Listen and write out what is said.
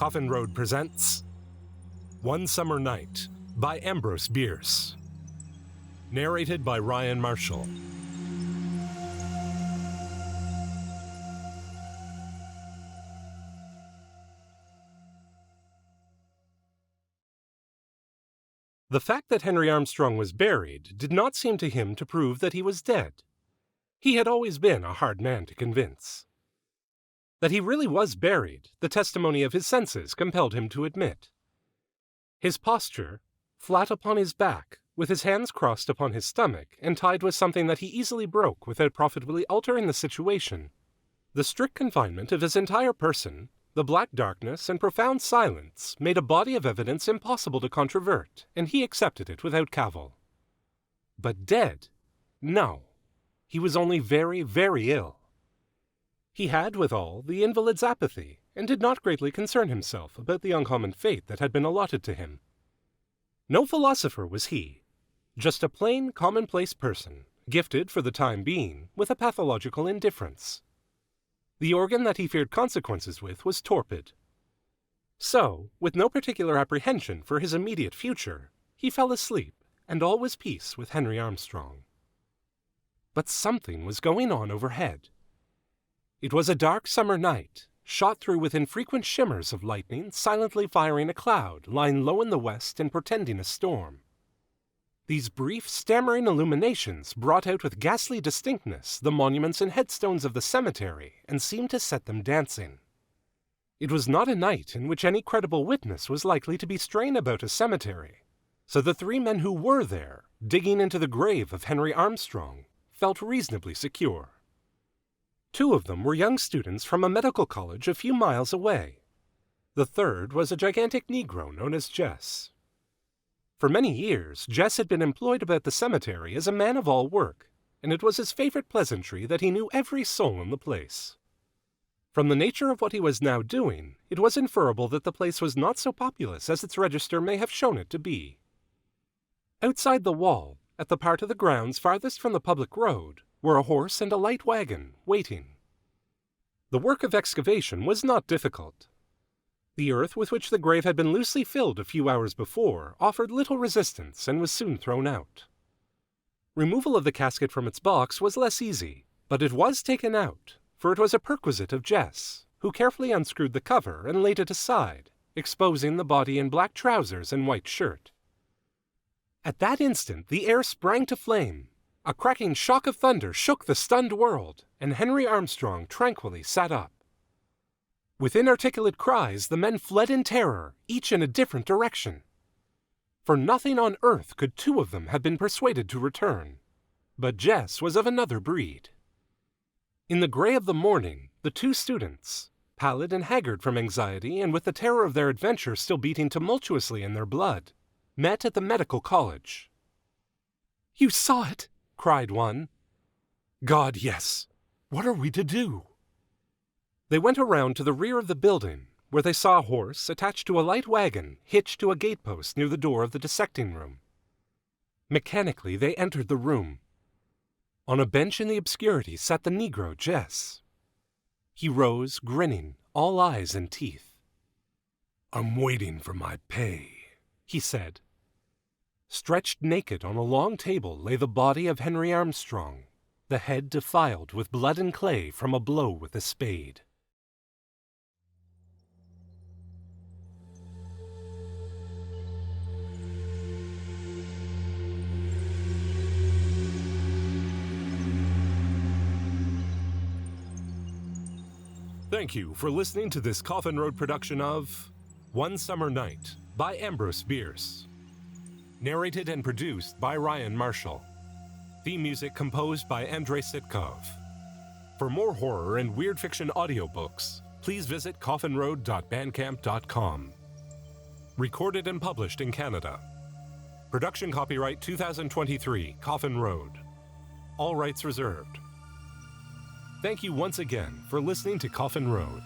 Coffin Road presents One Summer Night by Ambrose Bierce. Narrated by Ryan Marshall. The fact that Henry Armstrong was buried did not seem to him to prove that he was dead. He had always been a hard man to convince. That he really was buried, the testimony of his senses compelled him to admit. His posture, flat upon his back, with his hands crossed upon his stomach and tied with something that he easily broke without profitably altering the situation, the strict confinement of his entire person, the black darkness and profound silence made a body of evidence impossible to controvert, and he accepted it without cavil. But dead? No. He was only very, very ill. He had, withal, the invalid's apathy, and did not greatly concern himself about the uncommon fate that had been allotted to him. No philosopher was he, just a plain, commonplace person, gifted, for the time being, with a pathological indifference. The organ that he feared consequences with was torpid. So, with no particular apprehension for his immediate future, he fell asleep, and all was peace with Henry Armstrong. But something was going on overhead. It was a dark summer night, shot through with infrequent shimmers of lightning silently firing a cloud lying low in the west and portending a storm. These brief, stammering illuminations brought out with ghastly distinctness the monuments and headstones of the cemetery and seemed to set them dancing. It was not a night in which any credible witness was likely to be straying about a cemetery, so the three men who were there, digging into the grave of Henry Armstrong, felt reasonably secure. Two of them were young students from a medical college a few miles away. The third was a gigantic Negro known as Jess. For many years, Jess had been employed about the cemetery as a man of all work, and it was his favorite pleasantry that he knew every soul in the place. From the nature of what he was now doing, it was inferable that the place was not so populous as its register may have shown it to be. Outside the wall, at the part of the grounds farthest from the public road, were a horse and a light wagon, waiting. The work of excavation was not difficult. The earth with which the grave had been loosely filled a few hours before offered little resistance and was soon thrown out. Removal of the casket from its box was less easy, but it was taken out, for it was a perquisite of Jess, who carefully unscrewed the cover and laid it aside, exposing the body in black trousers and white shirt. At that instant the air sprang to flame. A cracking shock of thunder shook the stunned world, and Henry Armstrong tranquilly sat up. With inarticulate cries, the men fled in terror, each in a different direction. For nothing on earth could two of them have been persuaded to return, but Jess was of another breed. In the gray of the morning, the two students, pallid and haggard from anxiety and with the terror of their adventure still beating tumultuously in their blood, met at the medical college. "You saw it!" cried one. "God, yes. What are we to do?" They went around to the rear of the building, where they saw a horse attached to a light wagon hitched to a gatepost near the door of the dissecting room. Mechanically, they entered the room. On a bench in the obscurity sat the Negro, Jess. He rose, grinning, all eyes and teeth. "I'm waiting for my pay," he said. Stretched naked on a long table lay the body of Henry Armstrong, the head defiled with blood and clay from a blow with a spade. Thank you for listening to this Coffin Road production of One Summer Night by Ambrose Bierce. Narrated and produced by Ryan Marshall. Theme music composed by Andrei Sitkov. For more horror and weird fiction audiobooks, please visit coffinroad.bandcamp.com. Recorded and published in Canada. Production copyright 2023, Coffin Road. All rights reserved. Thank you once again for listening to Coffin Road.